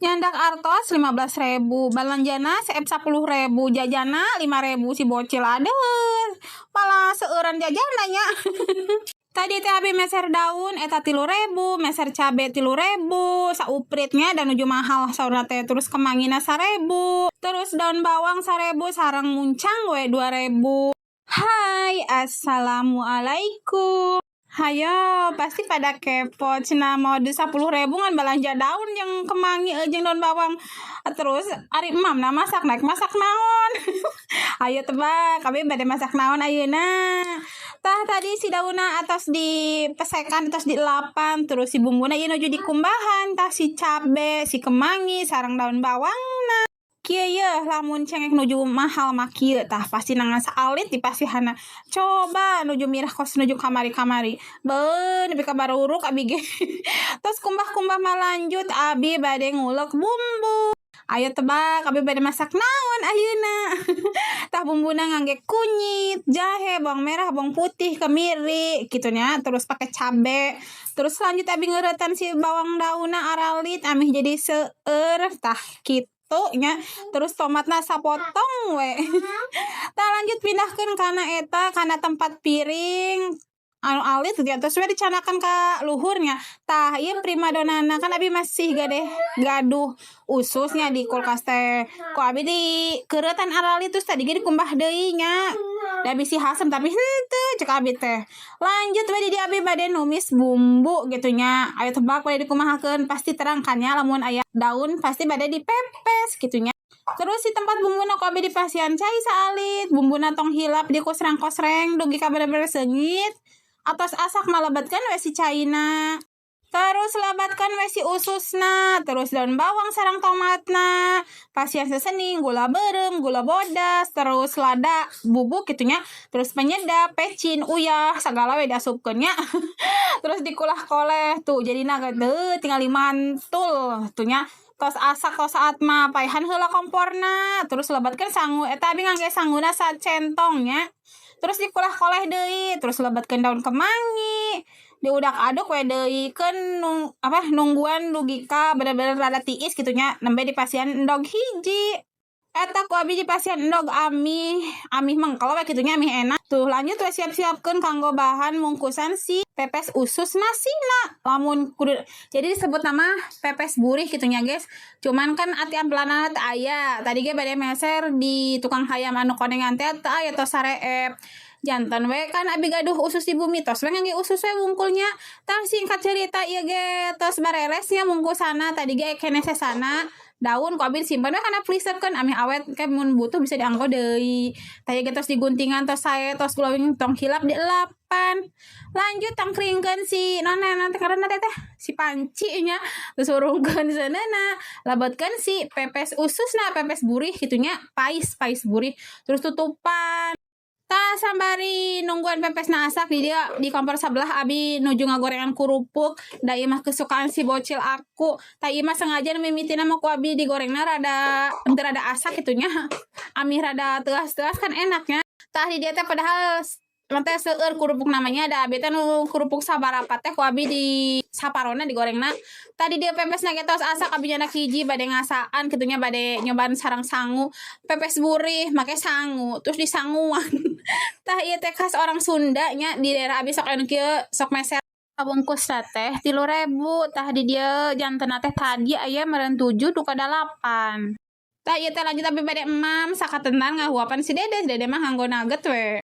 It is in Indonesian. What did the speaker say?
Nyandak artos 15.000, balanjana seep 10.000, jajana 5.000 si bocil. Aduh, malah seueuran jajananya. Tadi teh abi meser daun eta 3.000, meser cabe 3.000, saupritnya dan nuju mahal saurna teh. Terus kemangina 1.000, terus daun bawang 1.000, sareng muncang we 2.000. Hai, assalamualaikum. Hayo, pasti pada kepo cenah mode 10.000 ngan balanja daun yang kemangi jeung daun bawang. Terus ari emam na masak naon. Ayo tebak, kami bade masak naon ayeuna. Tah tadi si daunna atos dipesekan, atos dielapan, terus si bumbuna ieu nuju dikumbahan, tah si cabe, si kemangi sareng daun bawangna. Kieu yeuh lamun cengek nuju mahal mah kieu tah pasti nangan saalit di pasihana. Coba nuju mirah kos nuju kamari-kamari. Beun nepi ka baruruk abi ge. Terus kumbah-kumbah mah lanjut abi bade ngulek bumbu. Ayo tebak abi bade masak naon ayeuna. Tah bumbuna ngangge kunyit, jahe, bawang merah, bawang putih, kemiri kitunya, terus pakai cabe. Terus lanjut abi ngeuretan si bawang daunna aralit amih jadi seueur tah kitu nya. Terus tomatna sapotong we. Tah lanjut pindahkeun kana eta kana tempat piring anu alit gitu. Terus we dicanakan ka luhurnya. Tah ieu primadonana kan abi masih gaduh ususnya di kulkas teh. Ku abi di keuretan aralit terus tadi ge dikumbah deui nya. Da bisi hasem tapi henteu cek abi teh. Lanjut we di abi bade numis bumbu gitu nya. Ayo tebak bade dikumahakeun, pasti terang kan nya lamun aya daun pasti bade dipepes gitu nya. Terus si tempat bumbuna ku abi dipasian cai saalit, bumbuna tong hilap di kosrang-kosreng dugi ka bener-bener seungit. Atos asak malebatkeun we si caina. Terus labatkan we si ususna, terus daun bawang sareng tomatna, pasian sesening, gula berem, gula bodas, terus lada bubuk gitunya, terus penyedap, pecin, uyah, sagala we diasupkeun nya. Terus dikulah koleh tuh jadi nagede tinggal dimantul tuh nya. Tos asak tos saat mah paehan heula komporna, terus lebatkeun sangu eta abi ngangge sanguna sacentong nya. Terus dikulah koleh deui, terus lebatkeun daun kemangi. Diudak aduk we deuykeun nungguan dugi ka bener-bener rada tiis gitu nya, nembe dipasian endog hiji. Eta ku abi dipasian endog amih mengkel we kitu nya, amih enak. Tuh lanjut we siap-siapkeun kanggo bahan mungkusan si pepes usus nasina. Lamun kudu jadi disebut nama pepes burih gitu nya guys. Cuman kan ati ampelana teu aya. Tadi ge bade meser di tukang hayam anu konengan teh teu aya tos sareep. Jantan we kan abi gaduh usus di bumi tos we ngangge usus we wungkulnya. Tah singkat cerita ieu ge tos bareresnya mungkusana tadi ge keneh sesana daun ku abi simpen we kana freezer-keun amih awet ke mun butuh bisa dianggo deui. Tah ge tos diguntingan tos sae tos glowing tong hilap dielapan. Lanjut tangkringkeun si nanti karena teh si panci nya terus urungkeun seunana. Labetkeun si pepes ususna, pepes burih kitu nya, pais burih. Terus tutupan. Tah sambari nungguan pepesna asak di dia di kompor sebelah abi nuju ngagorengan kerupuk. Da ieu mah kesukaan si bocil aku. Tah ieu mah sengaja mimitina mah ku abi digorengna rada henteu rada asak kitu nya. Ami rada teuas-teuas kan enaknya. Tah di dia teh padahal teh seueur kerupuk namanya ada abi teh nu kerupuk sabarapat teh ku abi di saparona digorengna. Tadi dia pepesna ge tos asak abi nyanak hiji bade ngasaan kitu nya, bade nyobaan sareng sangu. Pepes burih make sangu terus disanguan. Tah ieu teh khas orang Sunda nya di daerah abi sok anu kieu sok meser bungkus teh 3.000. Tah di dieu jantenna teh tadi aya meureun 7 duka 8. Tah ieu teh lanjut abi bade emam sakatentan ngahuapan si dede mah nganggo nugget we.